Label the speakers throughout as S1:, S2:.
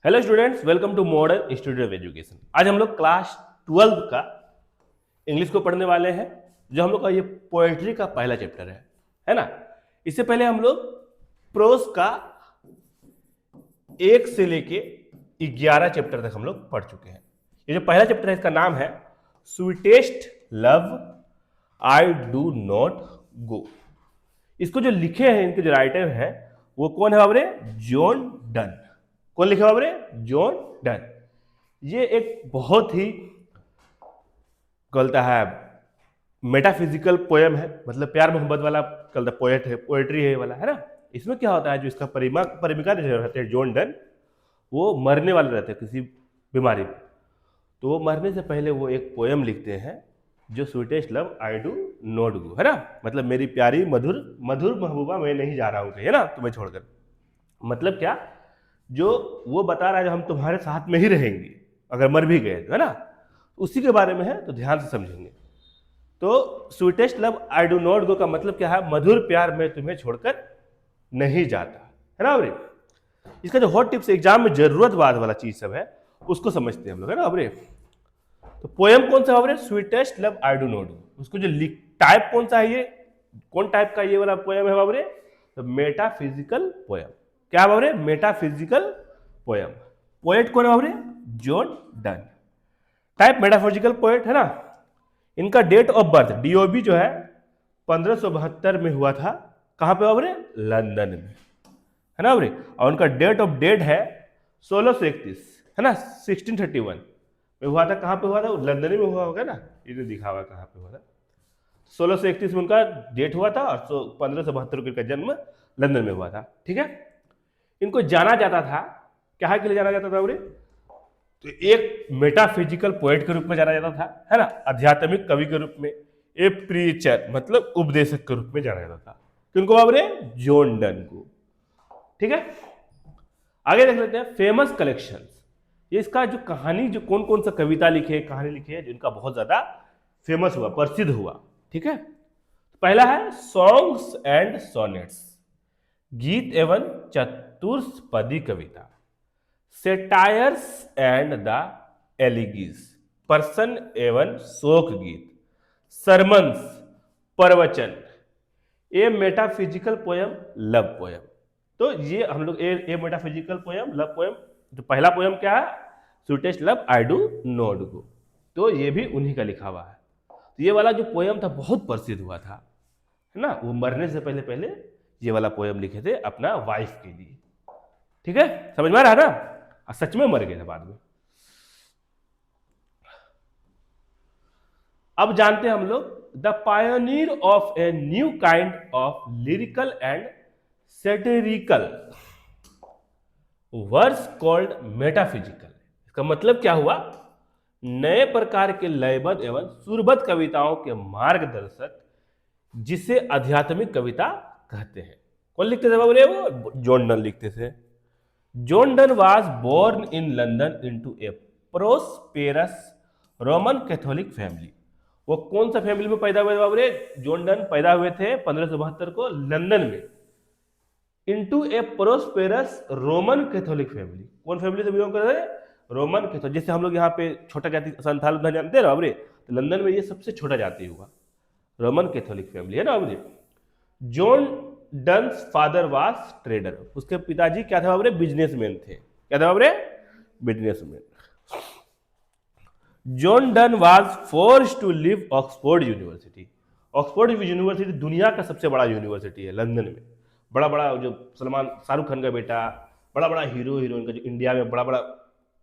S1: Hello students, welcome to Modern Institute of Education. आज हम लोग क्लास 12 का इंग्लिश को पढ़ने वाले हैं, जो हम लोग का ये पोएट्री का पहला चैप्टर है ना। इससे पहले हम लोग प्रोज का 1 से लेके 11 चैप्टर तक हम लोग पढ़ चुके हैं। ये जो पहला चैप्टर है इसका नाम है sweetest love I do not गो। इसको जो लिखे हैं, इनके जो राइटर हैं वो कौन है बाबरे? John Donne. कौन लिखा बाबरे? John Donne. ये एक बहुत ही कहता है मेटाफिजिकल पोएम है, मतलब प्यार मोहब्बत वाला कहता पोएट है, पोएट्री है वाला, है ना। इसमें क्या होता है, जो इसका परिमिका जो रहते हैं जॉन डन, वो मरने वाले रहते हैं किसी बीमारी में। तो वो मरने से पहले वो एक पोएम लिखते हैं जो sweetest love I do not गो, है ना। मतलब मेरी प्यारी मधुर मधुर महबूबा, मैं नहीं जा रहा हूँ कहीं, है ना, तुम्हें छोड़कर। मतलब क्या, जो वो बता रहा है जो हम तुम्हारे साथ में ही रहेंगे अगर मर भी गए तो, है ना। उसी के बारे में है, तो ध्यान से समझेंगे। तो sweetest love I do not गो का मतलब क्या है? मधुर प्यार मैं तुम्हें छोड़कर नहीं जाता, है ना अबरे। इसका जो हॉट टिप्स एग्जाम में जरूरत बाद वाला चीज सब है, उसको समझते हैं हम लोग, है ना अबरे। तो पोएम कौन सा बाबरे? Sweetest love I do not go. उसको जो टाइप कौन सा है, ये कौन टाइप का ये वाला पोएम है बाबरे? तो मेटाफिजिकल पोएम। क्या बाबरे? Metaphysical poem. पोएट कौन है बाबरे? John Donne. Type metaphysical poet, है ना। इनका डेट ऑफ बर्थ डीओबी जो है 1572 में हुआ था। कहां पे बाबरे? लंदन में, है ना बाबरे। और उनका डेट ऑफ डेथ है 1631, है ना, 1631 में हुआ था। कहां पे हुआ था? लंदन में हुआ होगा ना, इन्हें दिखा हुआ कहां पे हुआ था। 1631 में उनका डेट हुआ था और 1572 का जन्म लंदन में हुआ था। ठीक है। इनको जाना जाता था, क्या के लिए जाना जाता था बोले? तो एक मेटाफिजिकल पोएट के रूप में जाना जाता था, है ना, आध्यात्मिक कवि के रूप में। ए प्रीचर मतलब उपदेशक के रूप में जाना जाता था। किनको बाबरे? जॉन डन को। ठीक है। आगे देख लेते हैं फेमस कलेक्शंस। ये इसका जो कहानी, जो कौन कौन सा कविता लिखे, कहानी लिखे है जिनका बहुत ज्यादा फेमस हुआ, प्रसिद्ध हुआ। ठीक है। पहला है सॉन्ग्स एंड सोनेट्स, गीत एवं चतुष्पदी कविता। सेटायर्स एंड द एलिगीज, पर्सन एवं शोक गीत। सरमन्स, प्रवचन। ए मेटाफिजिकल पोयम, लव पोयम। तो ये हम लोग ए मेटाफिजिकल पोयम, लव पोयम। तो पहला पोयम क्या है? Sweetest love I do not गो। तो ये भी उन्हीं का लिखा हुआ है। तो ये वाला जो पोयम था बहुत प्रसिद्ध हुआ था, है ना। वो मरने से पहले पहले ये वाला पोयम लिखे थे अपना वाइफ के लिए। ठीक है, समझ में आ रहा है ना। सच में मर गए थे बाद में। अब जानते हैं हम लोग the pioneer of a new kind of lyrical and satirical verse called metaphysical. इसका मतलब क्या हुआ? नए प्रकार के लयबद्ध एवं सुरबद्ध कविताओं के मार्गदर्शक, जिसे आध्यात्मिक कविता कहते हैं। कौन लिखते थे बाबू? वो जॉन डन लिखते थे। John Donne was born in London into a prosperous Roman Catholic family. वो कौन सा फैमिली में पैदा हुए बाबू? जॉन डन पैदा हुए थे 1572 को लंदन में, into a prosperous Roman Catholic family. कौन फैमिली से बिलोंग करते हैं? Roman Catholic. जैसे हम लोग यहाँ पे छोटा जाति संथाल जानते हैं ना बाबू, तो लंदन में ये सबसे छोटा जाति हुआ, रोमन कैथोलिक फैमिली, है ना बाबू। John Donne's father was trader. उसके पिताजी क्या थे बाबरे? बिजनेसमैन थे। क्या थे बाबरे? Businessman. John Donne was forced to leave Oxford University. Oxford University दुनिया का सबसे बड़ा यूनिवर्सिटी है, लंदन में। बड़ा बड़ा जो शाहरुख खान का बेटा, बड़ा बड़ा हीरो हीरोइन का, जो इंडिया में बड़ा बड़ा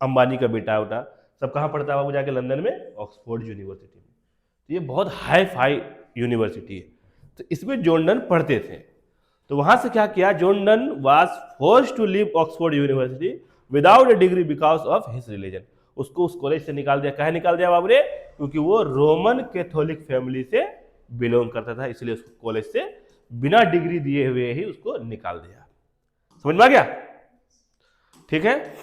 S1: अंबानी का बेटा होता, सब कहाँ पढ़ता है बाबू? जाके लंदन में, ऑक्सफोर्ड यूनिवर्सिटी में। तो ये बहुत हाई फाई यूनिवर्सिटी है। तो इसमें जॉन डन पढ़ते थे। तो वहां से क्या किया? John Donne was forced to leave Oxford University without a degree because of his religion. उसको उस कॉलेज से निकाल दिया। कहे निकाल दिया बाबरे? क्योंकि वो रोमन कैथोलिक फैमिली से बिलोंग करता था, इसलिए उसको कॉलेज से बिना डिग्री दिए हुए ही उसको निकाल दिया। समझ में आ गया? ठीक है।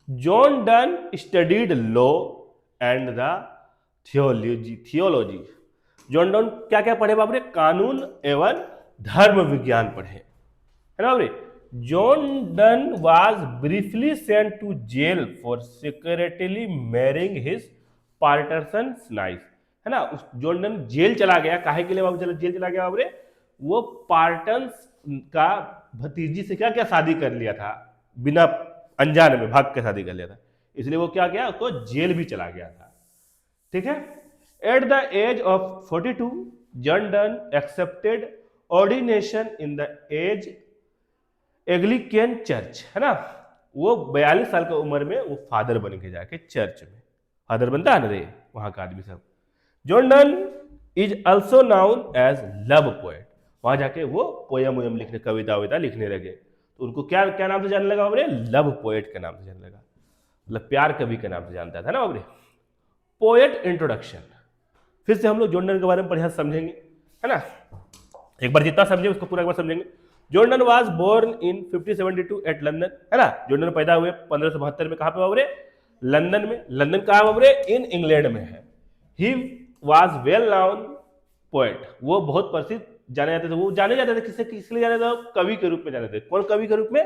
S1: John Donne studied law and the theology. John Donne क्या क्या पढ़े बाबरे? कानून एवं धर्म विज्ञान पढ़े, है ना बाबरे। John Donne was briefly sent to jail for secretly marrying his पार्टसन नाइस, है ना। उस जॉन डन जेल चला गया, काहे के लिए बाबू चला जेल चला गया बाबू रे? वो पार्टन्स का भतीजी से क्या क्या शादी कर लिया था, बिना अनजान में भाग के शादी कर लिया था, इसलिए वो क्या गया, उसको जेल भी चला गया था। ठीक है। At the age of 42 John Donne accepted ordination in the age Anglican church, है ना। वो 42 साल की उम्र में वो फादर बन के जाके चर्च में फादर बनता है ना रे, वहां का आदमी सब। John Donne is also known as love poet, वहां जाके वो पोयम वोयम लिखने, कविता वविता लिखने लगे, तो उनको क्या क्या नाम से जानने लगा बाबरे? लव पोएट के नाम से जानने लगा, मतलब प्यार कवि के नाम से जानता था ना बाबरे। पोएट इंट्रोडक्शन, फिर से हम लोग जॉन डन के बारे में बढ़िया समझेंगे, है ना। एक बार जितना समझे उसको पूरा एक बार समझेंगे। John Donne was born in 1572 at London, है ना। जॉन डन पैदा हुए 1572 में, कहां पे बाबरे? लंदन में। लंदन कहां बाबरे? इन इंग्लैंड में है। He was well known poet, वो बहुत प्रसिद्ध जाने जाते थे। वो जाने जाते थे किससे, किस लिए जाने जाते? कवि के रूप में जाने थे। कौन कवि के रूप में?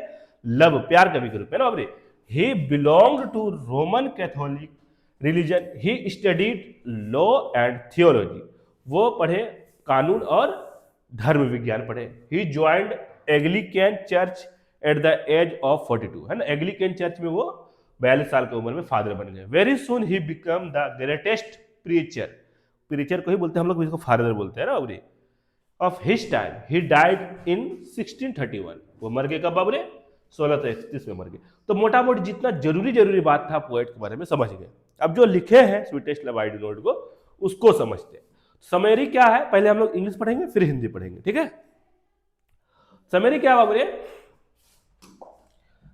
S1: लव, प्यार कवि के रूप में ना बाबरे। He belonged to Roman Catholic religion, he studied law and theology, वो पढ़े कानून और धर्म विज्ञान पढ़े। He joined Anglican church at the age of 42, है ना। एग्लिकन चर्च में वो 42 साल की उम्र में फादर बन गए। Very soon he become the greatest preacher, preacher को ही बोलते हैं हम लोग, इसको फादर बोलते हैं ना बाबरे, of his time. He died in 1631, वो मर गए कब बाबरे? 1631 में मर गए। तो मोटा मोटी जितना जरूरी बात था पोएट के बारे में समझ गए। अब जो लिखे हैं sweetest love I do not को, उसको समझते हैं। समरी क्या है, पहले हम लोग इंग्लिश पढ़ेंगे फिर हिंदी पढ़ेंगे, ठीक है। समरी क्या बाबरे?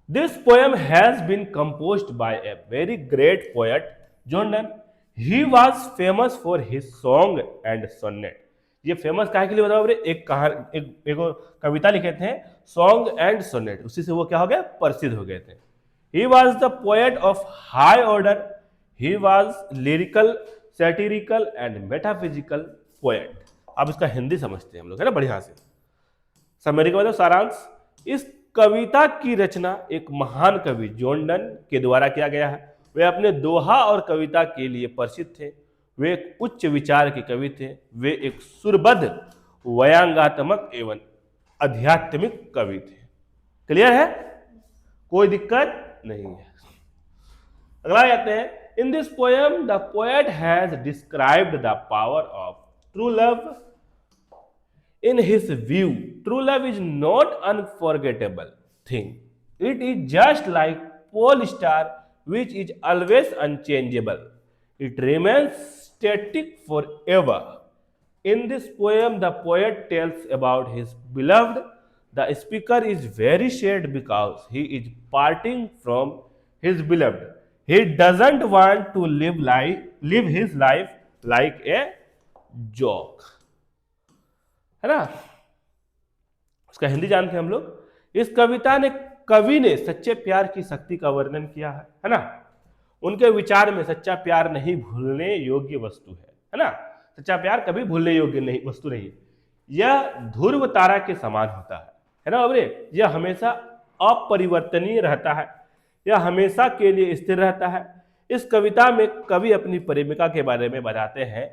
S1: This poem has been composed by a very great poet John Donne. He was famous for his song and sonnet. ये फेमस काहे के लिए बताओ बाबरे? एक कविता लिखे थे, सॉन्ग एंड सोनेट, उसी से वो क्या हो गया? प्रसिद्ध हो गए थे। He was the poet of high order, he was lyrical, satirical and metaphysical poet. अब इसका हिंदी समझते हैं हम लोग, है ना, बढ़िया से। समरी का मतलब सारांश, इस कविता की रचना एक महान कवि जॉन डन के द्वारा किया गया है। वे अपने दोहा और कविता के लिए प्रसिद्ध थे। वे एक उच्च विचार के कवि थे। वे एक सुरबद्ध, व्यंग्यात्मक एवं आध्यात्मिक कवि थे। क्लियर है? कोई दिक्कत नहीं है। अगला जाते हैं। In this poem, the poet has described the power of true love. In his view, true love is not unforgettable thing. It is just like pole star, which is always unchangeable. It remains static forever. In this poem, the poet tells about his beloved. The speaker is very sad because he is parting from his beloved. He doesn't want to live his life like a joke, है ना। उसका हिंदी जानते हैं हम लोग। इस कवि ने सच्चे प्यार की शक्ति का वर्णन किया है ना। उनके विचार में सच्चा प्यार नहीं भूलने योग्य वस्तु है ना। सच्चा प्यार कभी भूलने योग्य नहीं वस्तु नहीं, यह ध्रुव तारा के समान होता है ना बाबरे। यह हमेशा अपरिवर्तनीय रहता है, यह हमेशा के लिए स्थिर रहता है। इस कविता में कवि अपनी प्रेमिका के बारे में बताते हैं।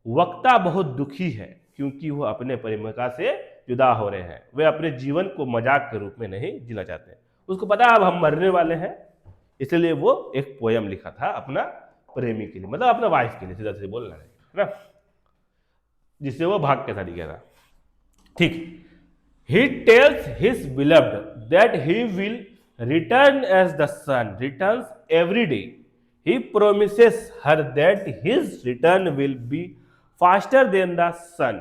S1: वक्ता बहुत दुखी है क्योंकि वह अपने प्रेमिका से जुदा हो रहे हैं। वे अपने जीवन को मजाक के रूप में नहीं जीना चाहते। उसको पता है अब हम मरने वाले हैं, इसलिए वो एक पोयम लिखा था अपना प्रेमी के लिए, मतलब अपना वाइफ के लिए, सीधा सीधा बोलना है ना, जिससे वो भाग के शादी किया था। ठीक। He tells his beloved that he will return as the sun returns every day. He promises her that his return will be faster than the sun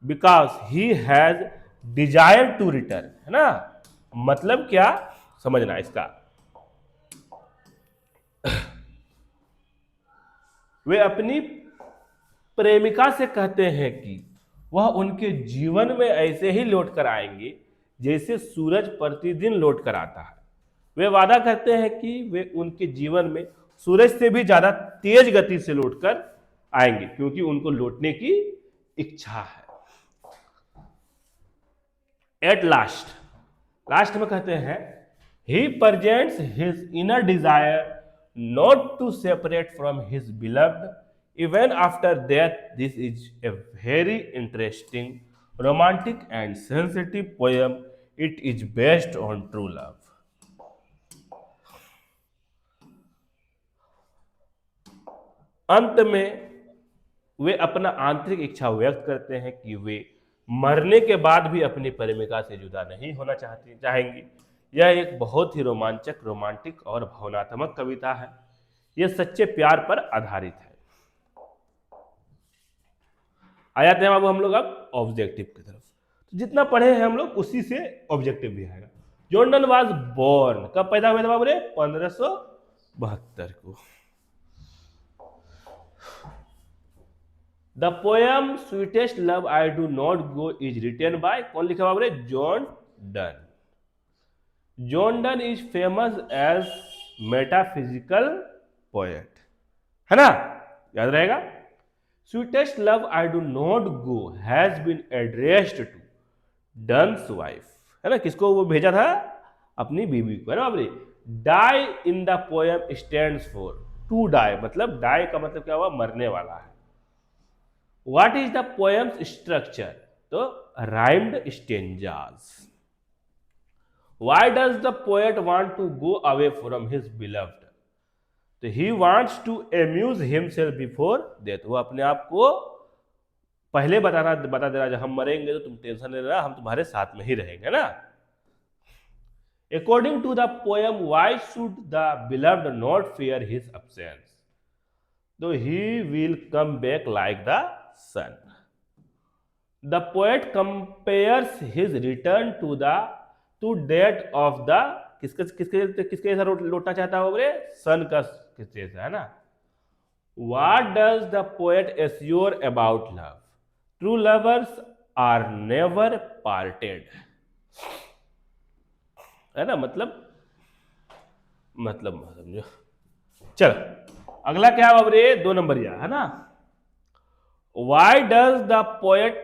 S1: because he has desire to return, है ना। मतलब क्या समझना इसका, वे अपनी प्रेमिका से कहते हैं कि वह उनके जीवन में ऐसे ही लौट कर आएंगे जैसे सूरज प्रतिदिन लौट कर आता है। वे वादा करते हैं कि वे उनके जीवन में सूरज से भी ज्यादा तेज गति से लौटकर आएंगे क्योंकि उनको लौटने की इच्छा है। एट लास्ट, लास्ट में कहते हैं he presents his inner desire not to separate from his beloved even after death. This is a very interesting romantic and sensitive poem. It is based on true love. अंत में वे अपना आंतरिक इच्छा व्यक्त करते हैं कि वे मरने के बाद भी अपनी प्रेमिका से जुदा नहीं होना चाहेंगी. यह एक बहुत ही रोमांचक, रोमांटिक और भावनात्मक कविता है. यह सच्चे प्यार पर आधारित है. आ जाते हैं अब हम लोग ऑब्जेक्टिव की तरफ. तो जितना पढ़े हैं हम लोग उसी से ऑब्जेक्टिव भी आएगा. जॉन डन वाज बोर्न, कब पैदा हुए थे बाबू रे? 1572 को. The poem sweetest love I do not go is written by, कौन लिखा बाबू रे? John Donne. John Donne is famous as metaphysical poet, है ना, याद रहेगा. Sweetest love I do not go has been addressed to Donne's wife, है ना. किसको वो भेजा था? अपनी बीवी को, है ना बाबू रे. Die in the poem stands for to die, मतलब डाई का मतलब क्या हुआ? मरने वाला है. What is the poem's structure? तो rhymed stanzas. Why does the poet want to go away from his beloved? तो he wants to amuse himself before death. वो अपने आप को पहले बता दे रहा जब हम मरेंगे तो तुम टेंशन नहीं लेना, हम तुम्हारे साथ में ही रहेंगे ना. According to the poem, why should the beloved not fear his absence? Though he will come back like the sun. The poet compares his return to that of the किसके जैसा लौटना चाहता है वो? सन का किसके जैसा, है ना. What does the poet assure about love? True lovers are never parted, है ना. मतलब समझो. चलो अगला क्या है बाबू रे? 2 नंबर या, है ना. Why does the poet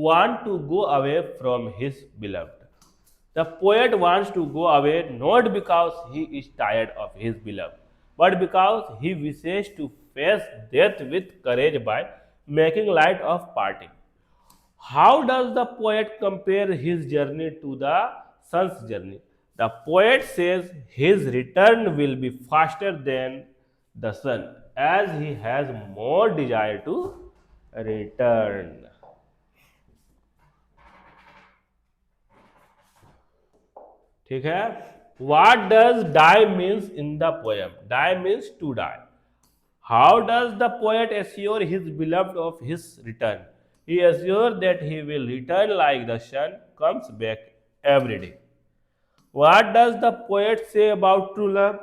S1: want to go away from his beloved? The poet wants to go away not because he is tired of his beloved, but because he wishes to face death with courage by making light of parting. How does the poet compare his journey to the sun's journey? The poet says his return will be faster than the sun, as he has more desire to return. ठीक है. What does die means in the poem? Die means to die. How does the poet assure his beloved of his return? He assures that he will return like the sun comes back every day. What does the poet say about true love?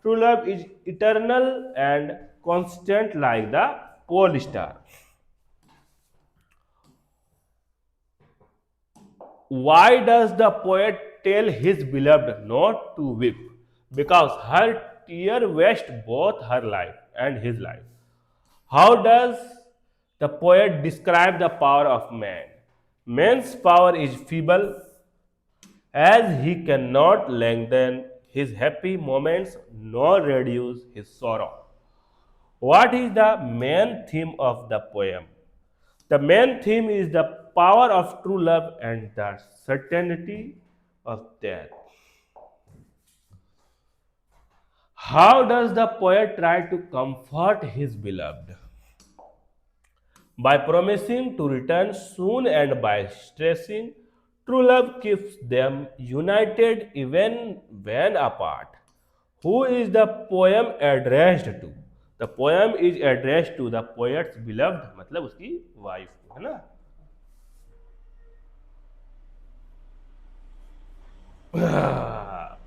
S1: True love is eternal and constant like the pole star. Why does the poet tell his beloved not to weep? Because her tear wastes both her life and his life. How does the poet describe the power of man? Man's power is feeble, as he cannot lengthen his happy moments nor reduce his sorrow. What is the main theme of the poem? The main theme is the power of true love and the certainty of death. How does the poet try to comfort his beloved? By promising to return soon and by stressing true love keeps them united even when apart. Who is the poem addressed to? The poem is addressed to the poet's beloved, मतलब उसकी wife को, है ना.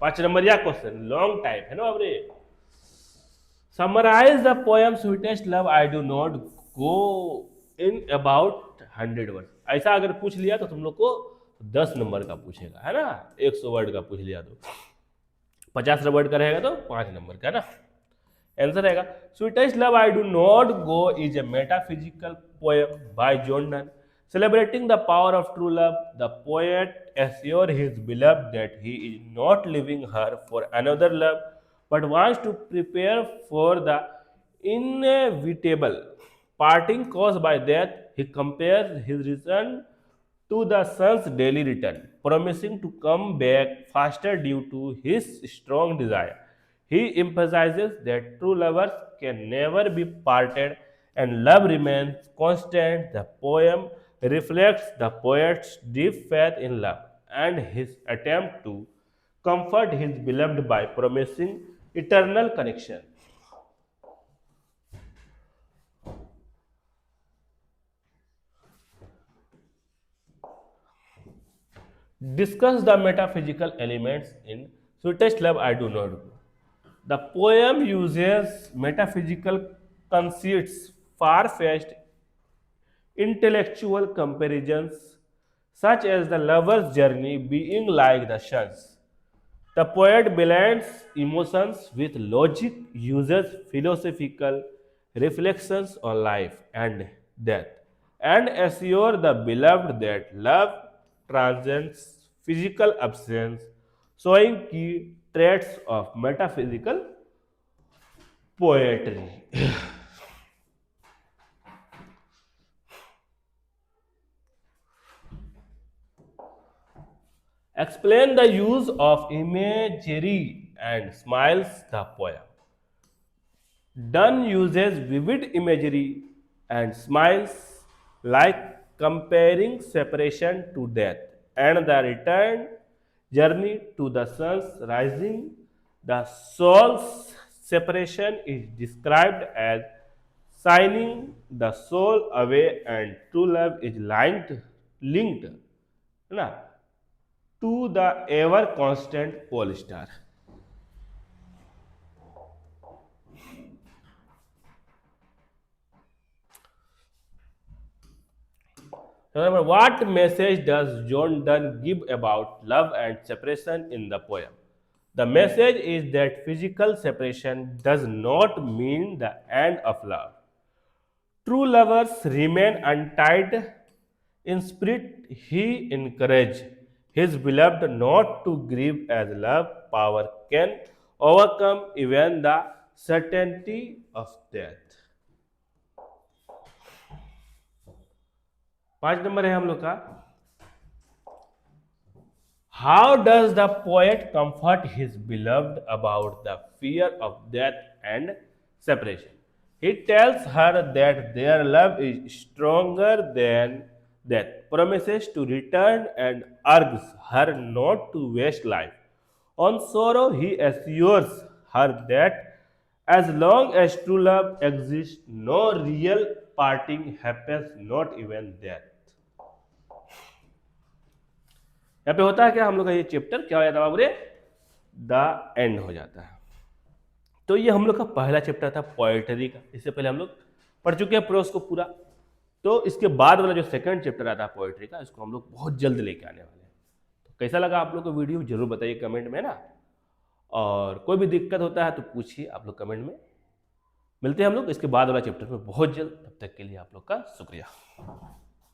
S1: 5 number या question, long type है ना बाबरे. Summarise the poem sweetest love I do not go in about 100 word. ऐसा अगर पूछ लिया तो तुम लोग को 10 नंबर का पूछेगा, है ना. 100 वर्ड का पूछ लिया तो 50 वर्ड का रहेगा तो 5 नंबर का, ना. आंसर रहेगा sweetest love I do not go is a metaphysical poem by John Donne. Celebrating the power of true love, the poet assures his beloved that he is not leaving her for another love, but wants to prepare for the inevitable parting caused by death. He compares his return to the sun's daily return, promising to come back faster due to his strong desire. He emphasizes that true lovers can never be parted and love remains constant. The poem reflects the poet's deep faith in love and his attempt to comfort his beloved by promising eternal connection. Discuss the metaphysical elements in Sweetest Love I Do Not Do. The poem uses metaphysical conceits, far-fetched intellectual comparisons, such as the lover's journey being like the sun's. The poet blends emotions with logic, uses philosophical reflections on life and death, and assures the beloved that love transcends physical absence, showing key traits of metaphysical poetry. Explain the use of imagery and smiles the poem. Donne uses vivid imagery and smiles, like comparing separation to death and the return journey to the sun's rising. The soul's separation is described as signing the soul away, and true love is linked ना, to the ever constant pole star. Remember, what message does John Donne give about love and separation in the poem? The message is that physical separation does not mean the end of love. True lovers remain untied. In spirit, he encouraged his beloved not to grieve as love power can overcome even the certainty of death. 5 number है हम लोग का, how does the poet comfort his beloved about the fear of death and separation? He tells her that their love is stronger than death, promises to return, and urges her not to waste life on sorrow. He assures her that as long as true love exists, no real parting happens, not even death. यहाँ पे होता है क्या, हम लोग का ये chapter क्या हो जाता है बाबू, द एंड हो जाता है। तो ये हम लोग का पहला चैप्टर था पोएट्री का। इससे पहले हम लोग पढ़ चुके हैं प्रोस को पूरा। तो इसके बाद वाला जो सेकंड चैप्टर आता है पोएट्री का, इसको हम लोग बहुत जल्द लेके आने वाले हैं। तो कैसा लगा आप लोग को वीडियो जरूर बताइए कमेंट में ना, और कोई भी दिक्कत होता है तो पूछिए आप लोग कमेंट में। मिलते हैं हम लोग इसके बाद वाला चैप्टर में बहुत जल्द। तब तक के लिए आप लोग का शुक्रिया।